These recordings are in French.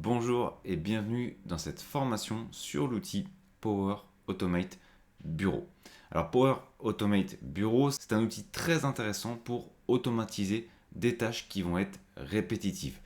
Bonjour et bienvenue dans cette formation sur l'outil Power Automate Bureau. Alors Power Automate Bureau, c'est un outil très intéressant pour automatiser des tâches qui vont être répétitives.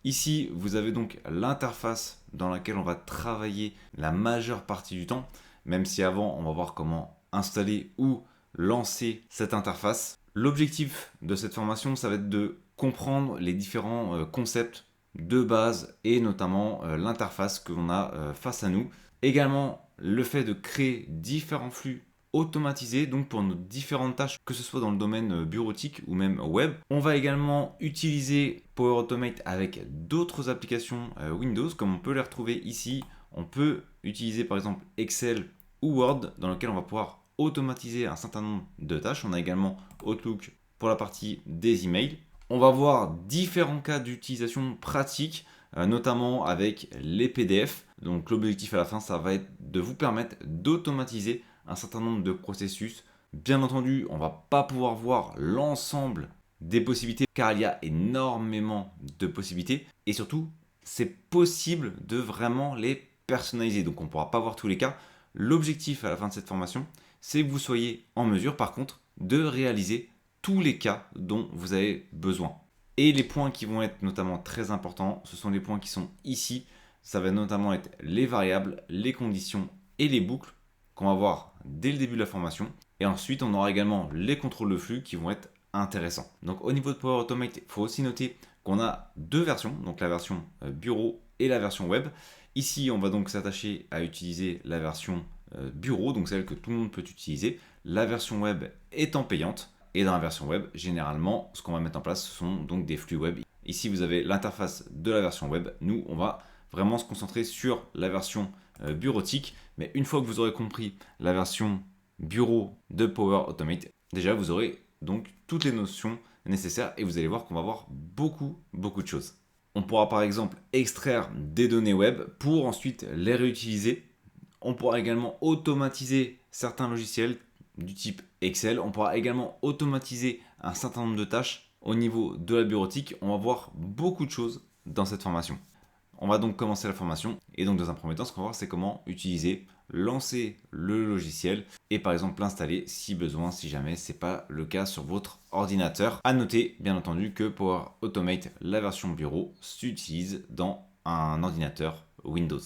Ici, vous avez donc l'interface dans laquelle on va travailler la majeure partie du temps, même si avant, on va voir comment installer ou lancer cette interface. L'objectif de cette formation, ça va être de comprendre les différents concepts de base et notamment l'interface que l'on a face à nous. Également, le fait de créer différents flux automatisés donc pour nos différentes tâches, que ce soit dans le domaine bureautique ou même web. On va également utiliser Power Automate avec d'autres applications Windows, comme on peut les retrouver ici. On peut utiliser par exemple Excel ou Word, dans lequel on va pouvoir automatiser un certain nombre de tâches. On a également Outlook pour la partie des emails. On va voir différents cas d'utilisation pratique, notamment avec les PDF. Donc l'objectif à la fin, ça va être de vous permettre d'automatiser un certain nombre de processus. Bien entendu, on ne va pas pouvoir voir l'ensemble des possibilités car il y a énormément de possibilités. Et surtout, c'est possible de vraiment les personnaliser. Donc on ne pourra pas voir tous les cas. L'objectif à la fin de cette formation, c'est que vous soyez en mesure par contre de réaliser tous les cas dont vous avez besoin. Et les points qui vont être notamment très importants, ce sont les points qui sont ici. Ça va notamment être les variables, les conditions et les boucles qu'on va voir dès le début de la formation. Et ensuite, on aura également les contrôles de flux qui vont être intéressants. Donc au niveau de Power Automate, il faut aussi noter qu'on a deux versions, donc la version bureau et la version web. Ici, on va donc s'attacher à utiliser la version bureau, donc celle que tout le monde peut utiliser. La version web étant payante. Et dans la version web, généralement, ce qu'on va mettre en place, ce sont donc des flux web. Ici, vous avez l'interface de la version web. Nous, on va vraiment se concentrer sur la version bureautique. Mais une fois que vous aurez compris la version bureau de Power Automate, déjà, vous aurez donc toutes les notions nécessaires et vous allez voir qu'on va voir beaucoup de choses. On pourra par exemple extraire des données web pour ensuite les réutiliser. On pourra également automatiser certains logiciels du type Excel. On pourra également automatiser un certain nombre de tâches au niveau de la bureautique. On va voir beaucoup de choses dans cette formation. On va donc commencer la formation et donc dans un premier temps, ce qu'on va voir, c'est comment utiliser, lancer le logiciel et par exemple l'installer si besoin, si jamais ce n'est pas le cas sur votre ordinateur. À noter bien entendu que Power Automate, la version bureau, s'utilise dans un ordinateur Windows.